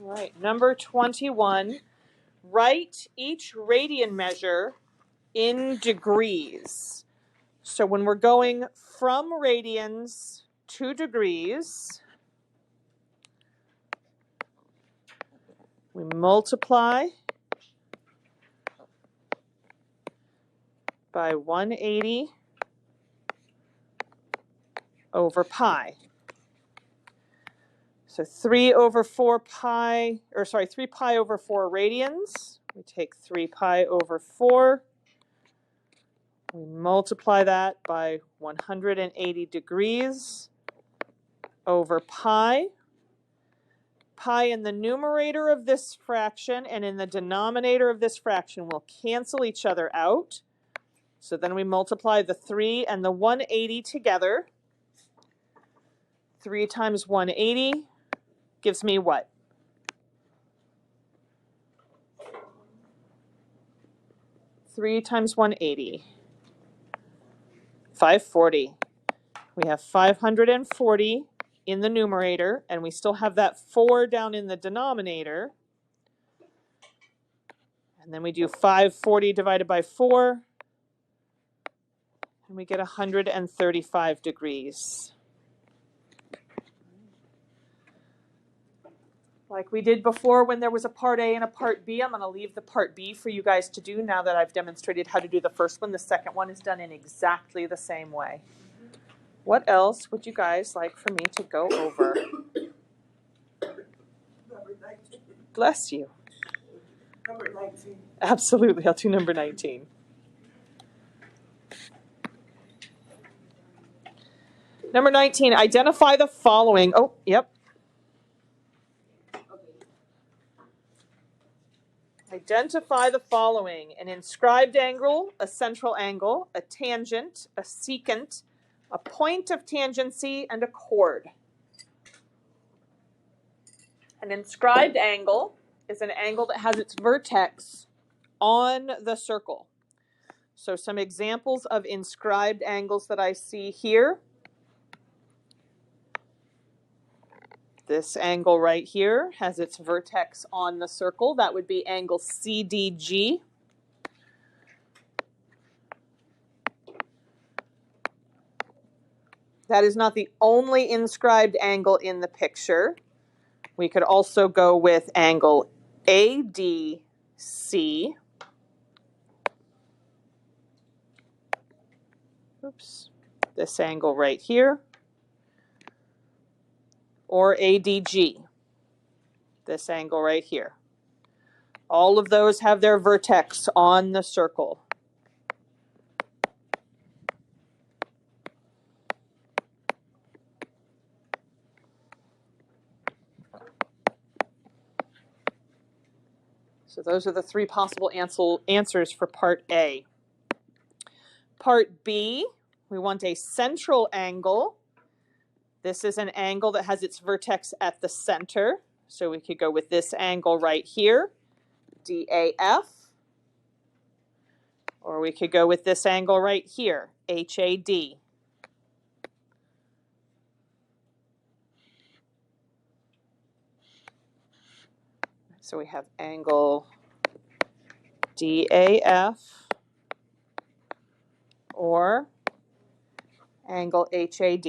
All right, number 21. Write each radian measure in degrees. So when we're going from radians to degrees, we multiply by 180 over pi. So 3 over 4 pi, or sorry, 3 pi over 4 radians. We take 3 pi over 4. We multiply that by 180 degrees over pi. Pi in the numerator of this fraction and in the denominator of this fraction will cancel each other out. So then we multiply the 3 and the 180 together. 3 times 180 gives me what? 3 times 180. 540. We have 540 in the numerator, and we still have that 4 down in the denominator. And then we do 540 divided by 4, and we get 135 degrees. Like we did before when there was a part A and a part B, I'm going to leave the part B for you guys to do now that I've demonstrated how to do the first one. The second one is done in exactly the same way. What else would you guys like for me to go over? Number 19. Bless you. Number 19. Absolutely, I'll do number 19. Number 19, identify the following. Oh, yep. Identify the following: an inscribed angle, a central angle, a tangent, a secant, a point of tangency, and a chord. An inscribed angle is an angle that has its vertex on the circle. So some examples of inscribed angles that I see here. This angle right here has its vertex on the circle. That would be angle CDG. That is not the only inscribed angle in the picture. We could also go with angle ADC. Oops. This angle right here. Or ADG. This angle right here. All of those have their vertex on the circle. So those are the three possible answers for part A. Part B, we want a central angle. This is an angle that has its vertex at the center. So we could go with this angle right here, DAF. Or we could go with this angle right here, HAD. So we have angle DAF or angle HAD.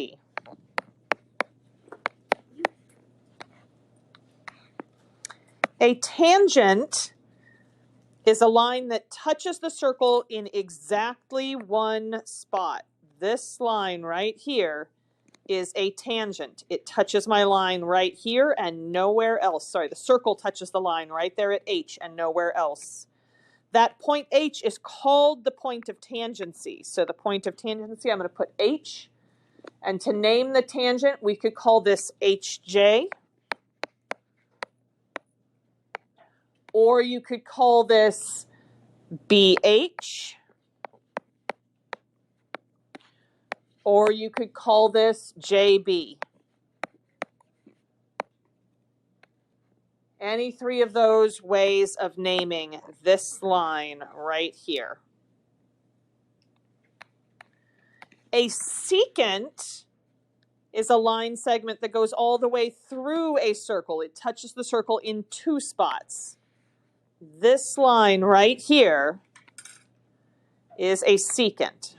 A tangent is a line that touches the circle in exactly one spot. This line right here is a tangent. It touches my line right here and nowhere else. Sorry, the circle touches the line right there at H and nowhere else. That point H is called the point of tangency. So the point of tangency, I'm going to put H. And to name the tangent, we could call this HJ. Or you could call this BH. Or you could call this JB. Any three of those ways of naming this line right here. A secant is a line segment that goes all the way through a circle. It touches the circle in two spots. This line right here is a secant.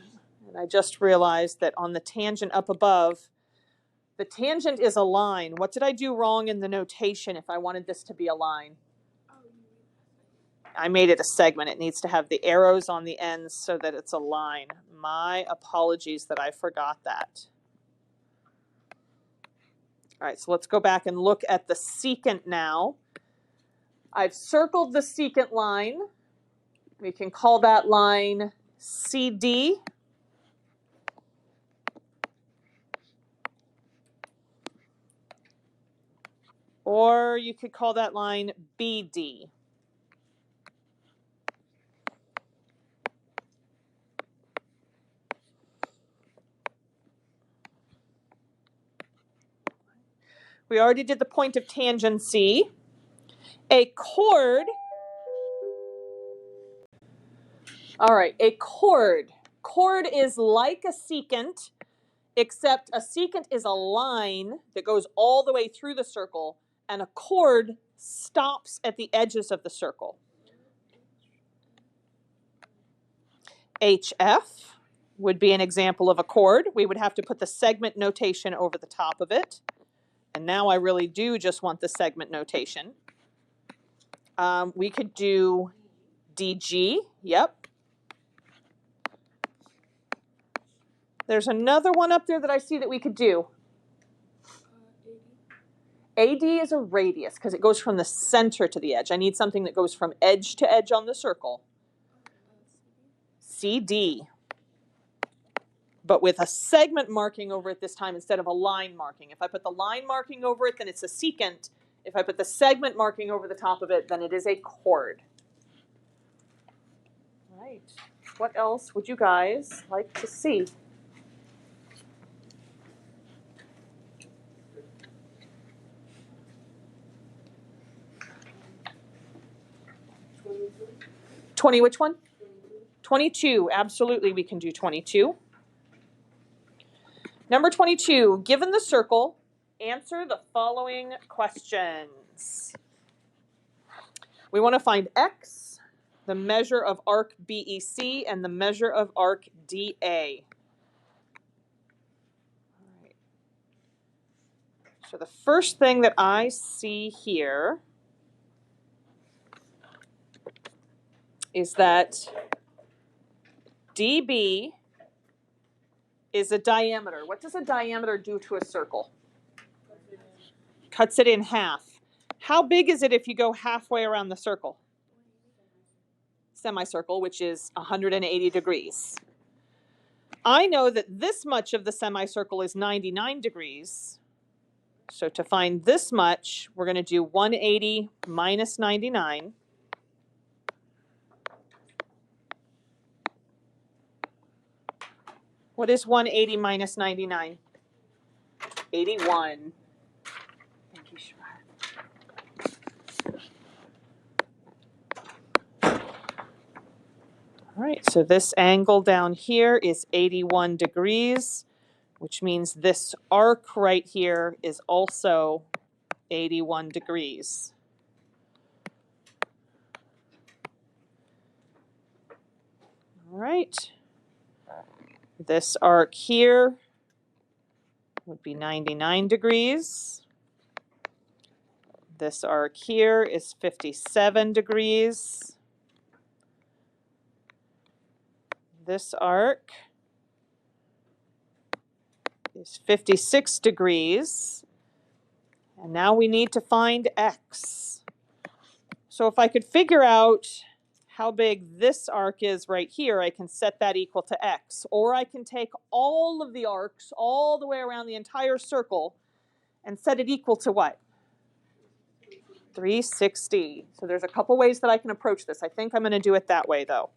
And I just realized that on the tangent up above, the tangent is a line. What did I do wrong in the notation if I wanted this to be a line? I made it a segment. It needs to have the arrows on the ends so that it's a line. My apologies that I forgot that. All right, so let's go back and look at the secant now. I've circled the secant line. We can call that line CD. Or you could call that line BD. We already did the point of tangency. A chord. All right, a chord. Chord is like a secant, except a secant is a line that goes all the way through the circle, and a chord stops at the edges of the circle. HF would be an example of a chord. We would have to put the segment notation over the top of it. And now I really do just want the segment notation. We could do DG, yep. There's another one up there that I see that we could do. AD is a radius because it goes from the center to the edge. I need something that goes from edge to edge on the circle. CD, but with a segment marking over it this time instead of a line marking. If I put the line marking over it, then it's a secant. If I put the segment marking over the top of it, then it is a chord. All right. What else would you guys like to see? Which one? 22. Absolutely, we can do 22. Number 22, given the circle, answer the following questions. We want to find X, the measure of arc BEC, and the measure of arc DA. All right. So the first thing that I see here is that DB is a diameter. What does a diameter do to a circle? Cuts it in half. How big is it if you go halfway around the circle? Semicircle, which is 180 degrees. I know that this much of the semicircle is 99 degrees. So to find this much, we're going to do 180 minus 99. What is 180 minus 99? 81. Thank you, Sharad. All right, so this angle down here is 81 degrees, which means this arc right here is also 81 degrees. All right. This arc here would be 99 degrees. This arc here is 57 degrees. This arc is 56 degrees. And now we need to find X. So if I could figure out how big this arc is right here, I can set that equal to X. Or I can take all of the arcs all the way around the entire circle and set it equal to what? 360. So there's a couple ways that I can approach this. I think I'm going to do it that way though.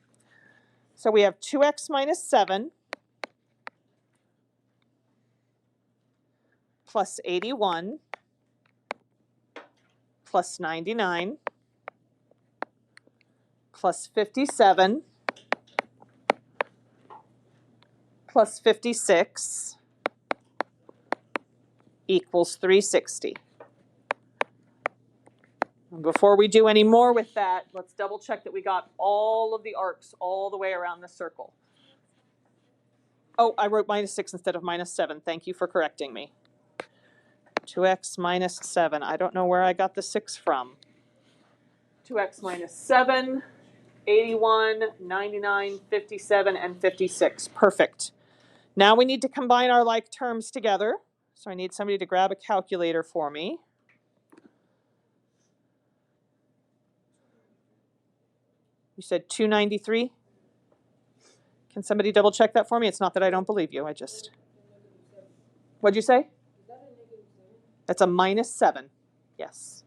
So we have 2x minus 7 plus 81 plus 99 plus 57 plus 56 equals 360. And before we do any more with that, let's double check that we got all of the arcs all the way around the circle. Oh, I wrote -6 instead of -7. Thank you for correcting me. 2x minus 7. I don't know where I got the 6 from. 2x minus 7, 81, 99, 57, and 56. Perfect. Now we need to combine our like terms together. So I need somebody to grab a calculator for me. You said 293? Can somebody double check that for me? It's not that I don't believe you. What'd you say? That's a -7. Yes.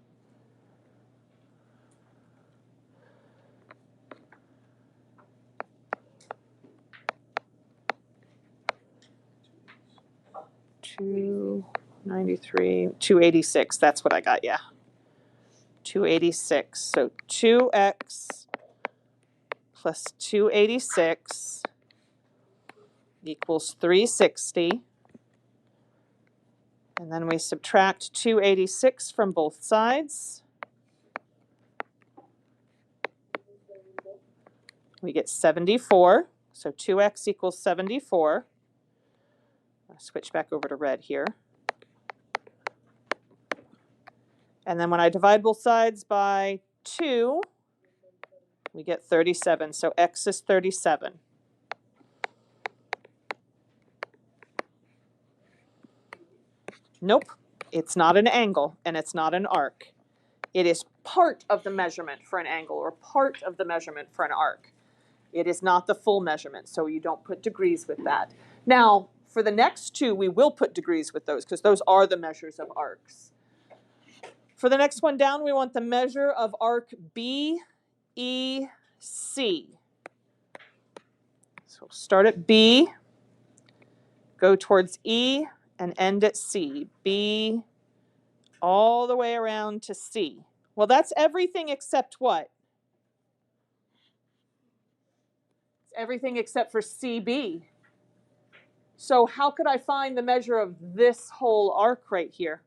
$293, 286. That's what I got. Yeah. 286. So 2x plus 286 equals 360. And then we subtract 286 from both sides. We get 74. So 2x equals 74. I'll switch back over to red here. And then when I divide both sides by 2, we get 37. So x is 37. Nope, it's not an angle and it's not an arc. It is part of the measurement for an angle or part of the measurement for an arc. It is not the full measurement, so you don't put degrees with that. Now, for the next two, we will put degrees with those because those are the measures of arcs. For the next one down, we want the measure of arc BEC. So we'll start at B, go towards E, and end at C. B all the way around to C. Well, that's everything except what? It's everything except for CB. So how could I find the measure of this whole arc right here?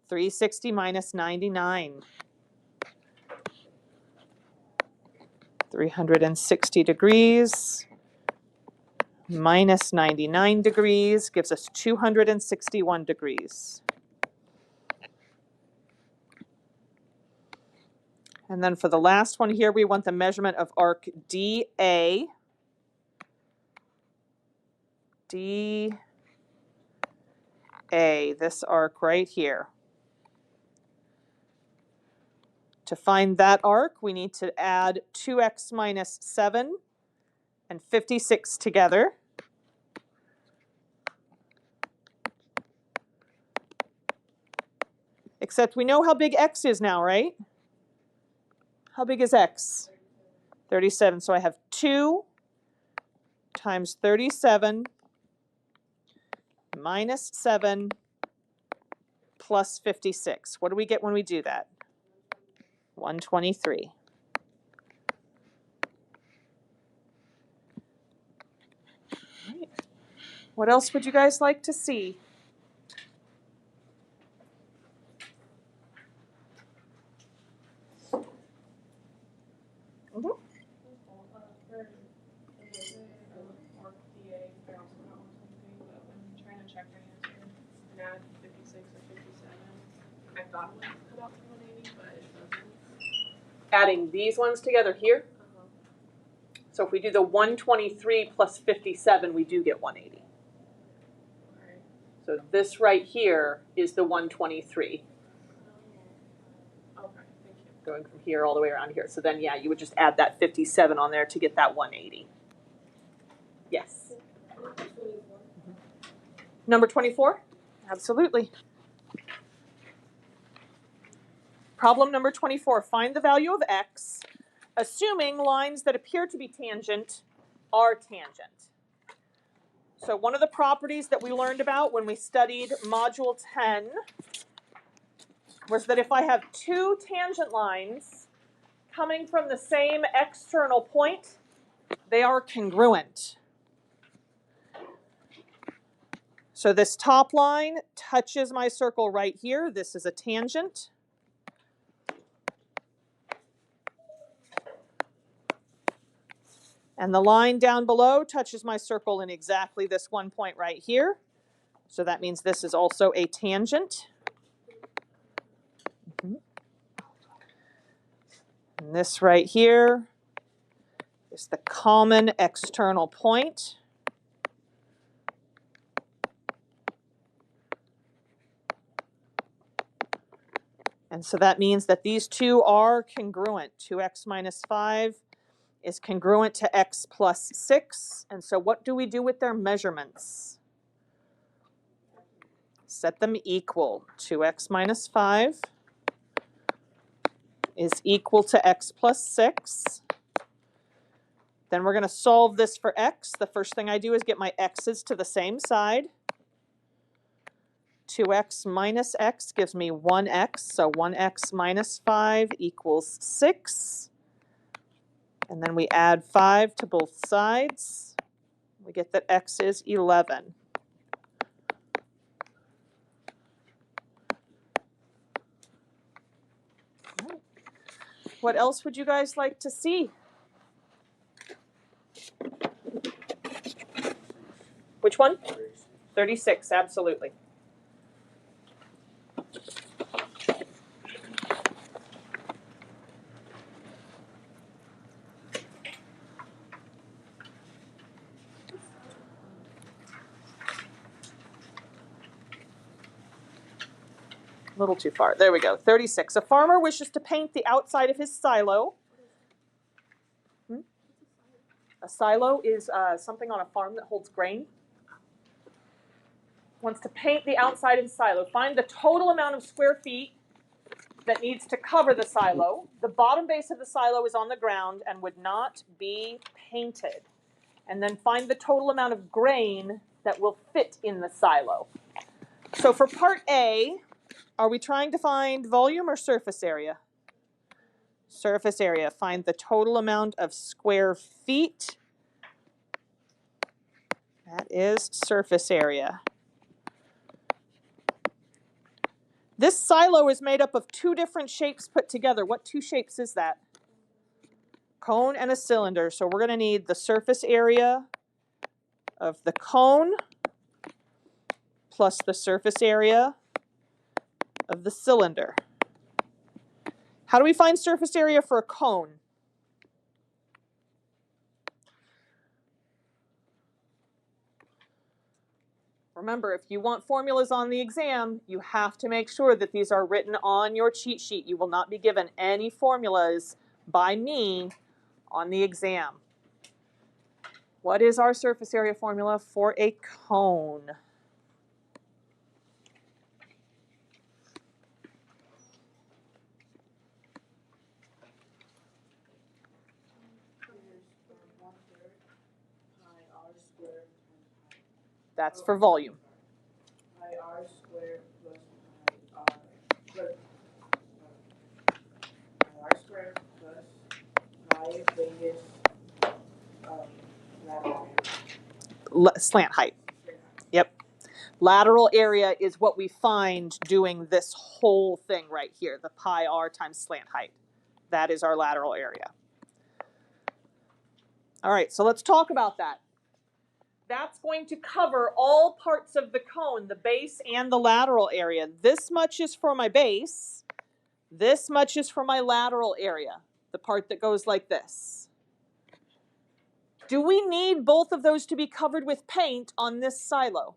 $360 minus 99. 360 degrees minus 99 degrees gives us 261 degrees. And then for the last one here, we want the measurement of arc DA. DA, this arc right here. To find that arc, we need to add 2x minus 7 and 56 together. Except we know how big x is now, right? How big is x? 37. So I have 2 times 37 minus 7 plus 56. What do we get when we do that? 123. Right. What else would you guys like to see? Adding these ones together here. So if we do the 123 plus 57, we do get 180. So this right here is the 123. Okay, thank you. Going from here all the way around here. So then, yeah, you would just add that 57 on there to get that 180. Yes. Number 24? Absolutely. Problem number 24, find the value of x, assuming lines that appear to be tangent are tangent. So one of the properties that we learned about when we studied Module 10 was that if I have two tangent lines coming from the same external point, They are congruent. So this top line touches my circle right here. This is a tangent. And the line down below touches my circle in exactly this one point right here. So that means this is also a tangent. And this right here is the common external point. And so that means that these two are congruent. 2x minus 5 is congruent to x plus 6. And so what do we do with their measurements? Set them equal. 2x minus 5 is equal to x plus 6. Then we're going to solve this for x. The first thing I do is get my x's to the same side. 2x minus x gives me 1x, so 1x minus 5 equals 6. And then we add 5 to both sides. We get that x is 11. What else would you guys like to see? Which one? 36, absolutely. A little too far. There we go. 36. A farmer wishes to paint the outside of his silo. A silo is something on a farm that holds grain. Wants to paint the outside of the silo. Find the total amount of square feet that needs to cover the silo. The bottom base of the silo is on the ground and would not be painted. And then find the total amount of grain that will fit in the silo. So for part A, are we trying to find volume or surface area? Surface area. Find the total amount of square feet. That is surface area. This silo is made up of two different shapes put together. What two shapes is that? Cone and a cylinder. So we're going to need the surface area of the cone plus the surface area of the cylinder. How do we find surface area for a cone? Remember, if you want formulas on the exam, you have to make sure that these are written on your cheat sheet. You will not be given any formulas by me on the exam. What is our surface area formula for a cone? That's for volume. Pi r squared plus pi r plus pi r squared plus pi base lateral area. Slant height. Yep. Lateral area is what we find doing this whole thing right here, the pi r times slant height. That is our lateral area. All right, so let's talk about that. That's going to cover all parts of the cone, the base and the lateral area. This much is for my base. This much is for my lateral area, the part that goes like this. Do we need both of those to be covered with paint on this silo?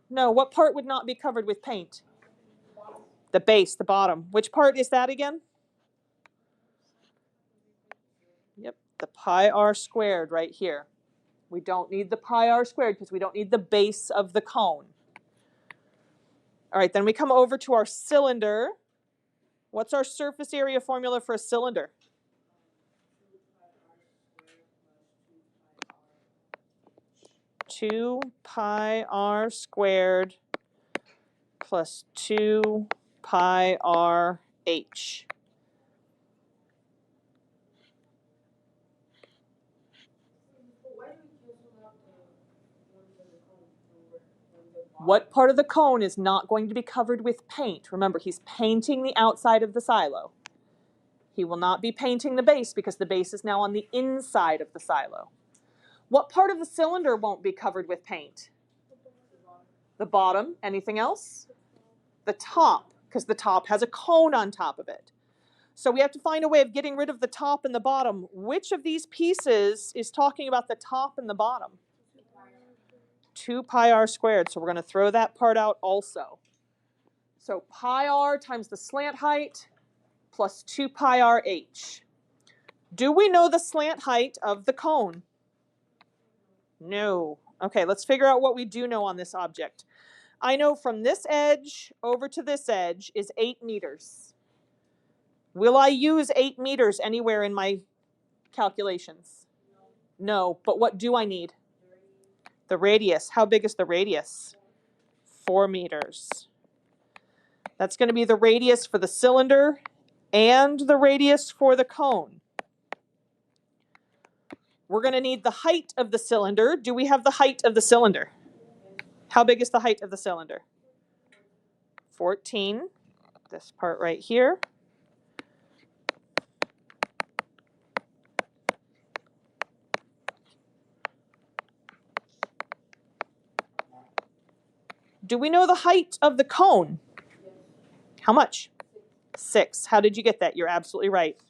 No, what part would not be covered with paint? The base, the bottom. Which part is that again? Yep, the pi r squared right here. We don't need the pi r squared because we don't need the base of the cone. All right, then we come over to our cylinder. What's our surface area formula for a cylinder? Two pi r squared plus 2 pi r h. What part of the cone is not going to be covered with paint? Remember, he's painting the outside of the silo. He will not be painting the base because the base is now on the inside of the silo. What part of the cylinder won't be covered with paint? The bottom. Anything else? The top, because the top has a cone on top of it. So we have to find a way of getting rid of the top and the bottom. Which of these pieces is talking about the top and the bottom? 2 pi r squared. So we're going to throw that part out also. So pi r times the slant height plus 2 pi r h. Do we know the slant height of the cone? No. Okay, let's figure out what we do know on this object. I know from this edge over to this edge is 8 meters. Will I use 8 meters anywhere in my calculations? No, but what do I need? The radius. How big is the radius? 4 meters. That's going to be the radius for the cylinder and the radius for the cone. We're going to need the height of the cylinder. Do we have the height of the cylinder? How big is the height of the cylinder? 14. This part right here. Do we know the height of the cone? How much? 6. How did you get that? You're absolutely right.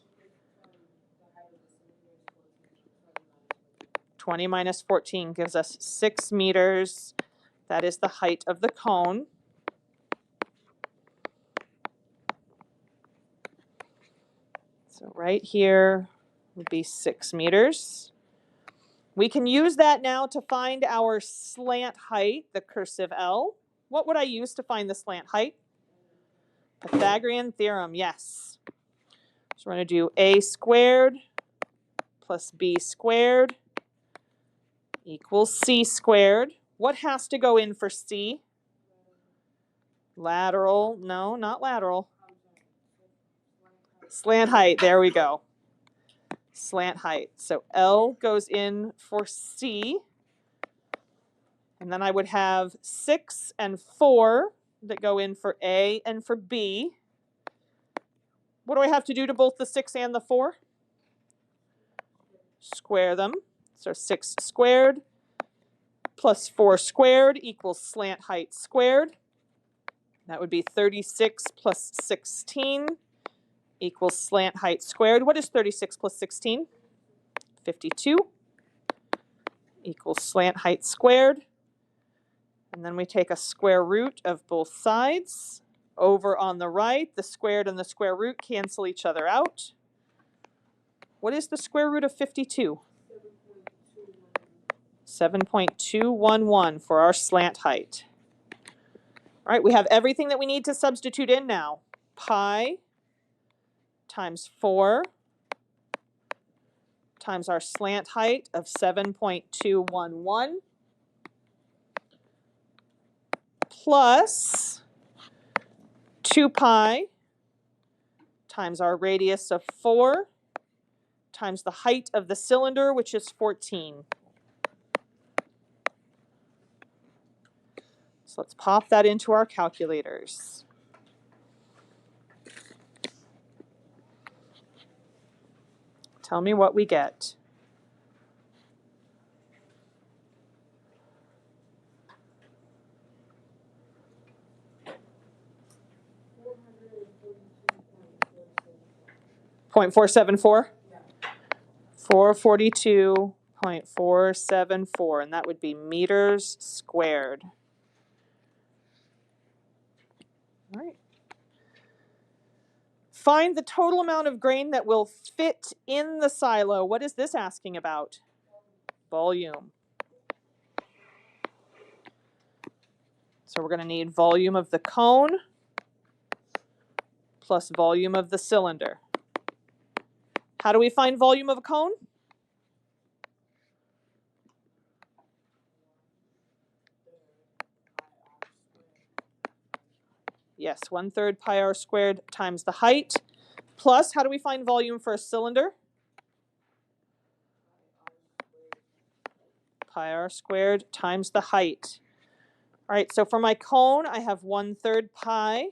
20 minus 14 gives us 6 meters. That is the height of the cone. So right here would be 6 meters. We can use that now to find our slant height, the cursive L. What would I use to find the slant height? Pythagorean theorem, yes. So we're going to do a squared plus b squared equals c squared. What has to go in for c? Lateral. No, not lateral. Slant height. There we go. Slant height. So L goes in for C. And then I would have 6 and 4 that go in for A and for B. What do I have to do to both the 6 and the 4? Square them. So 6 squared plus 4 squared equals slant height squared. That would be 36 plus 16 equals slant height squared. What is 36 plus 16? 52 equals slant height squared. And then we take a square root of both sides. Over on the right, the squared and the square root cancel each other out. What is the square root of 52? 7.211 for our slant height. All right, we have everything that we need to substitute in now. Pi times 4 times our slant height of 7.211 plus 2 pi times our radius of 4 times the height of the cylinder, which is 14. So let's pop that into our calculators. Tell me what we get. .474? 442.474, and that would be meters squared. All right. Find the total amount of grain that will fit in the silo. What is this asking about? Volume. So we're going to need volume of the cone plus volume of the cylinder. How do we find volume of a cone? Yes, 1/3 pi r squared times the height. Plus, how do we find volume for a cylinder? Pi r squared times the height. All right, so for my cone, I have 1/3 pi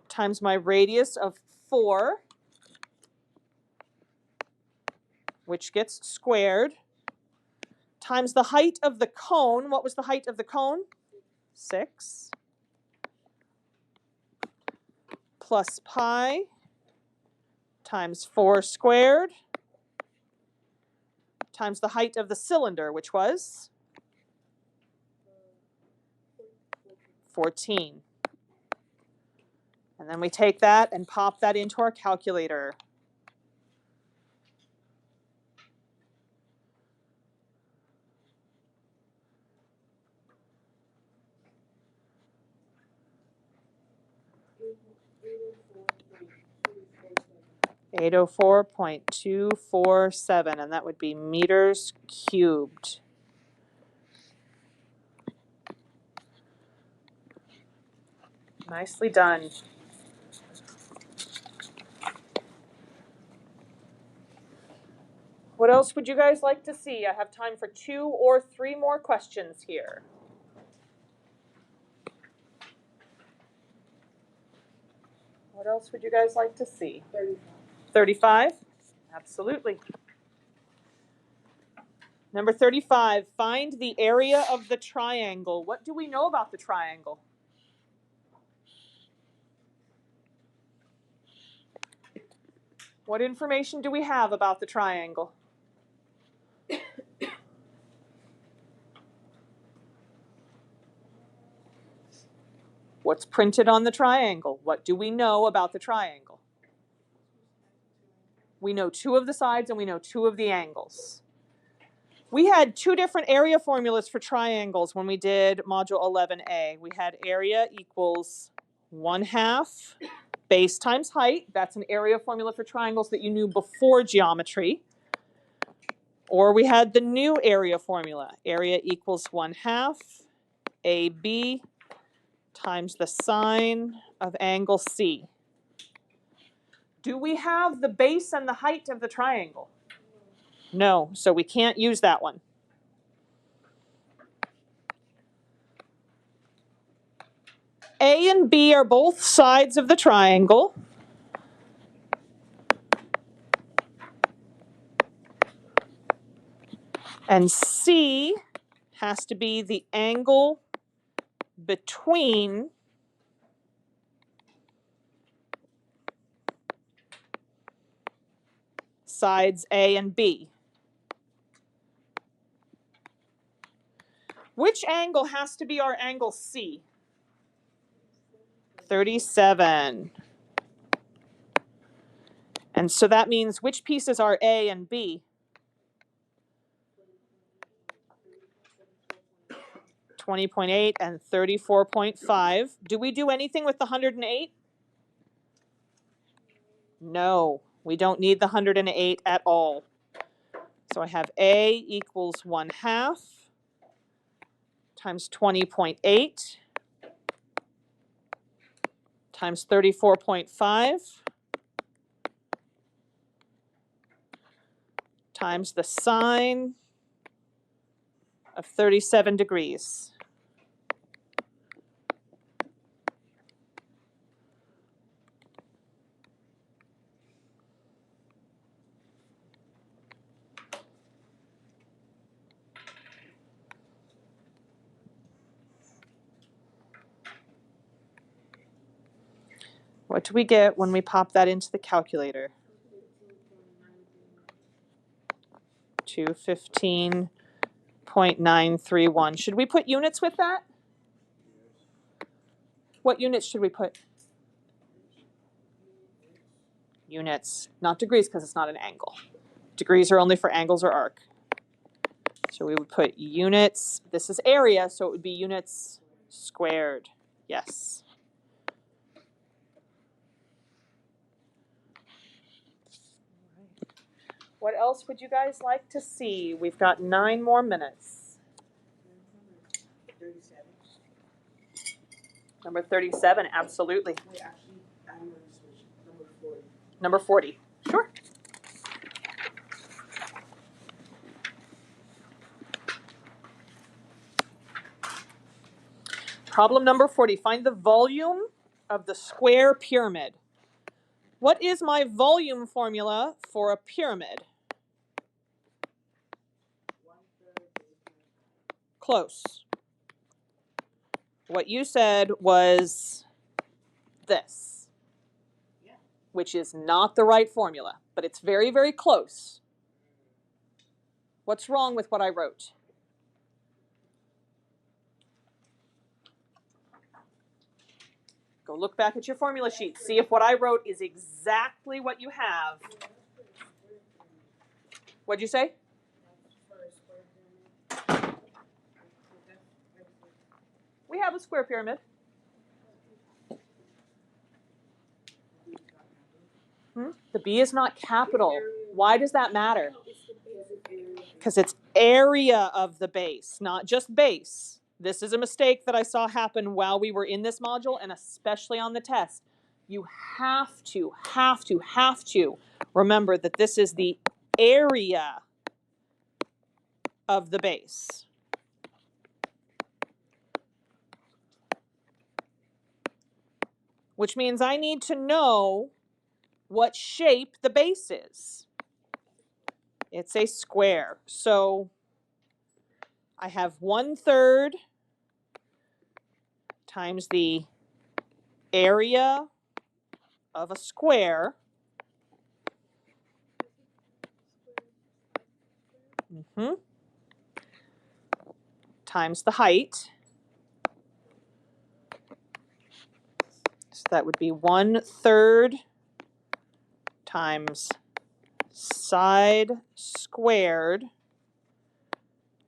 times my radius of 4, which gets squared, times the height of the cone. What was the height of the cone? 6. Plus pi times 4 squared times the height of the cylinder, which was 14. And then we take that and pop that into our calculator. Eight oh 4.247, and that would be meters cubed. Nicely done. What else would you guys like to see? I have time for 2 or 3 more questions here. What else would you guys like to see? 35. 35? Absolutely. Number 35, find the area of the triangle. What do we know about the triangle? What information do we have about the triangle? What's printed on the triangle? What do we know about the triangle? We know 2 of the sides and we know 2 of the angles. We had 2 different area formulas for triangles when we did Module 11A. We had area equals 1/2 base times height. That's an area formula for triangles that you knew before geometry. Or we had the new area formula. Area equals 1/2 AB times the sine of angle C. Do we have the base and the height of the triangle? No, so we can't use that one. A and B are both sides of the triangle. And C has to be the angle between sides A and B. Which angle has to be our angle C? 37. And so that means which pieces are A and B? 20.8 and 34.5. Do we do anything with the 108? No, we don't need the 108 at all. So I have A equals 1/2 times 20.8 times 34.5 times the sine of 37 degrees. What do we get when we pop that into the calculator? 215.931. Should we put units with that? What units should we put? Units, not degrees because it's not an angle. Degrees are only for angles or arc. So we would put units. This is area, so it would be units squared. Yes. What else would you guys like to see? We've got 9 more minutes. 37. Number 37, absolutely. Wait, actually, I'm going to switch. Number 40. Number 40, sure. Problem number 40. Find the volume of the square pyramid. What is my volume formula for a pyramid? Close. What you said was this, which is not the right formula, but it's very, very close. What's wrong with what I wrote? Go look back at your formula sheet. See if what I wrote is exactly what you have. What'd you say? We have a square pyramid. The B is not capital. Why does that matter? Because it's area of the base, not just base. This is a mistake that I saw happen while we were in this module, and especially on the test. You have to remember that this is the area of the base. Which means I need to know what shape the base is. It's a square. So I have 1/3 times the area of a square times the height. So that would be 1/3 times side squared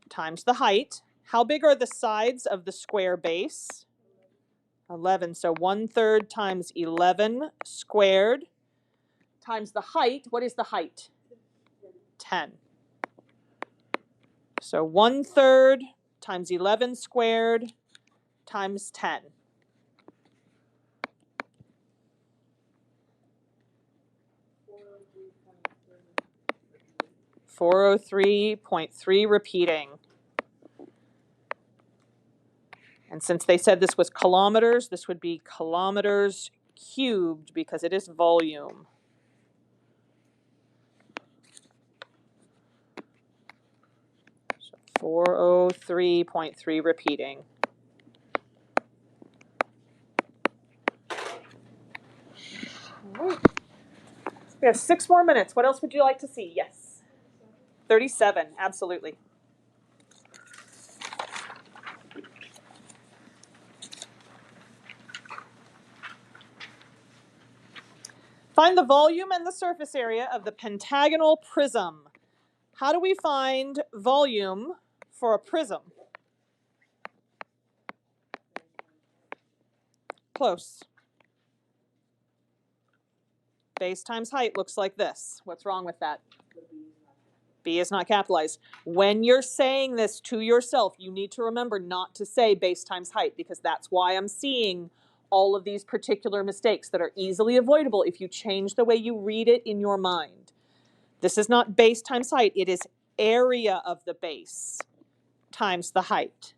times the height. How big are the sides of the square base? 11. So 1/3 times 11 squared times the height. What is the height? 10. So 1/3 times 11 squared times 10. 403.3 repeating. And since they said this was kilometers, this would be kilometers cubed because it is volume. So 403.3 repeating. All right. We have 6 more minutes. What else would you like to see? Yes. 37, absolutely. Find the volume and the surface area of the pentagonal prism. How do we find volume for a prism? Close. Base times height looks like this. What's wrong with that? B is not capitalized. When you're saying this to yourself, you need to remember not to say base times height, because that's why I'm seeing all of these particular mistakes that are easily avoidable if you change the way you read it in your mind. This is not base times height. It is area of the base times the height.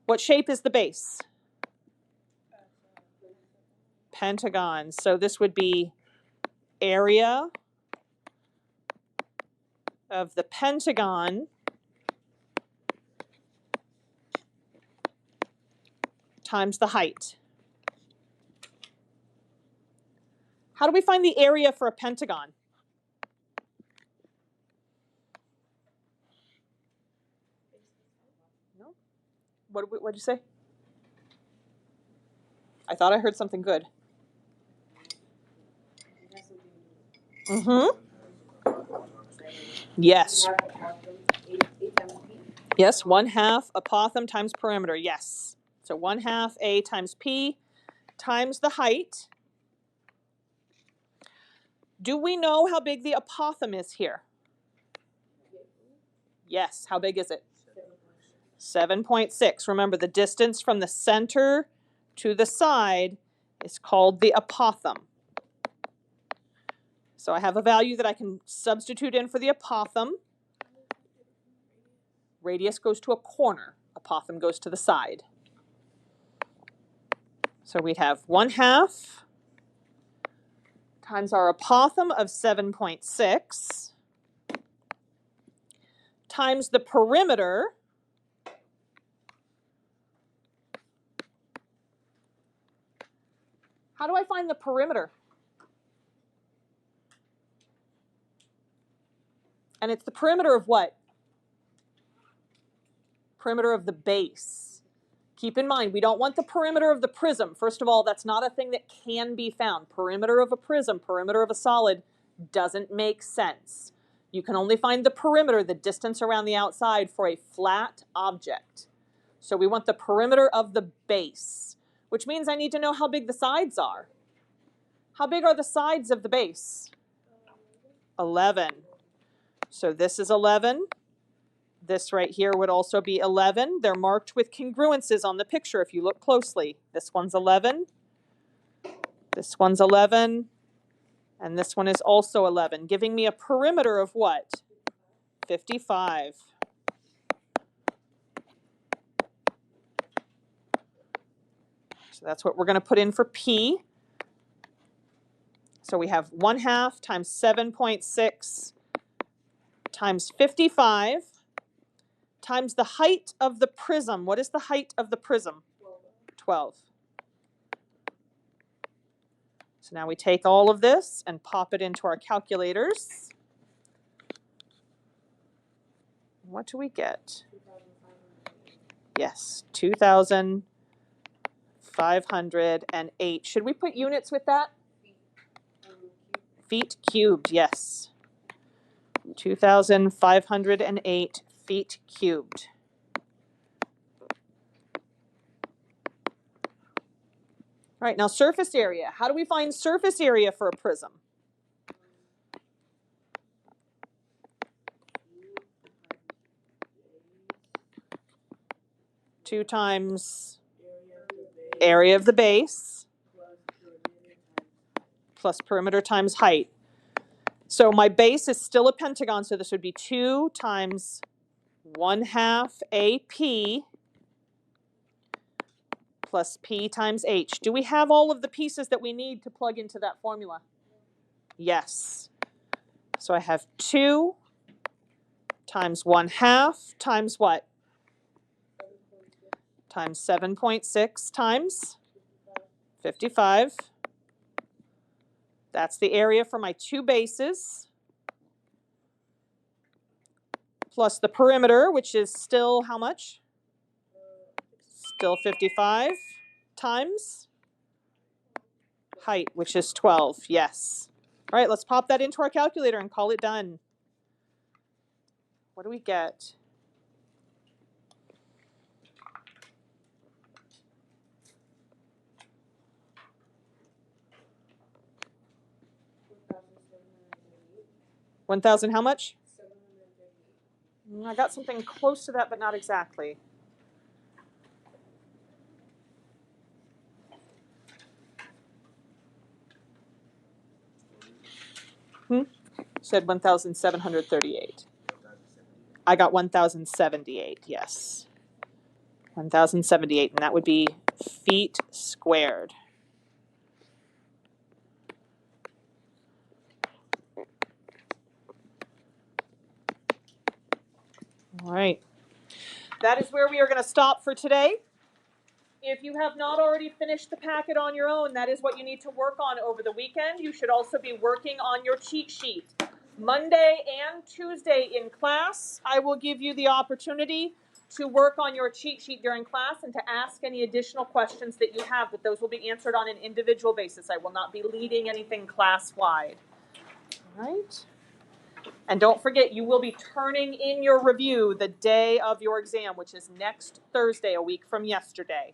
What shape is the base? Pentagon. So this would be area of the pentagon times the height. How do we find the area for a pentagon? No? What'd you say? I thought I heard something good. Yes. Yes, 1/2 apothem times perimeter. Yes. So 1/2 A times P times the height. Do we know how big the apothem is here? Yes. How big is it? 7.6. Remember, the distance from the center to the side is called the apothem. So I have a value that I can substitute in for the apothem. Radius goes to a corner. Apothem goes to the side. So we'd have 1/2 times our apothem of 7.6 times the perimeter How do I find the perimeter? And it's the perimeter of what? Perimeter of the base. Keep in mind, we don't want the perimeter of the prism. First of all, that's not a thing that can be found. Perimeter of a prism, perimeter of a solid, doesn't make sense. You can only find the perimeter, the distance around the outside, for a flat object. So we want the perimeter of the base, which means I need to know how big the sides are. How big are the sides of the base? 11. So this is 11. This right here would also be 11. They're marked with congruences on the picture if you look closely. This one's 11. This one's 11. And this one is also 11, giving me a perimeter of what? 55. So that's what we're going to put in for P. So we have 1/2 times 7.6 times 55 times the height of the prism. What is the height of the prism? 12. So now we take all of this and pop it into our calculators. What do we get? Yes, 2,508. Should we put units with that? Feet cubed, yes. 2,508 feet cubed. All right, now surface area. How do we find surface area for a prism? Two times area of the base plus perimeter times height. So my base is still a pentagon, so this would be 2 times 1/2 AP plus P times H. Do we have all of the pieces that we need to plug into that formula? Yes. So I have 2 times 1/2 times what? Times 7.6 times 55. That's the area for my two bases. Plus the perimeter, which is still how much? Still 55 times height, which is 12. Yes. All right, let's pop that into our calculator and call it done. What do we get? $1,000 how much? I got something close to that, but not exactly. Said 1,738. I got 1,078, yes. 1,078, and that would be feet squared. All right. That is where we are going to stop for today. If you have not already finished the packet on your own, that is what you need to work on over the weekend. You should also be working on your cheat sheet. Monday and Tuesday in class, I will give you the opportunity to work on your cheat sheet during class and to ask any additional questions that you have, but those will be answered on an individual basis. I will not be leading anything class-wide. All right? And don't forget, you will be turning in your review the day of your exam, which is next Thursday, a week from yesterday.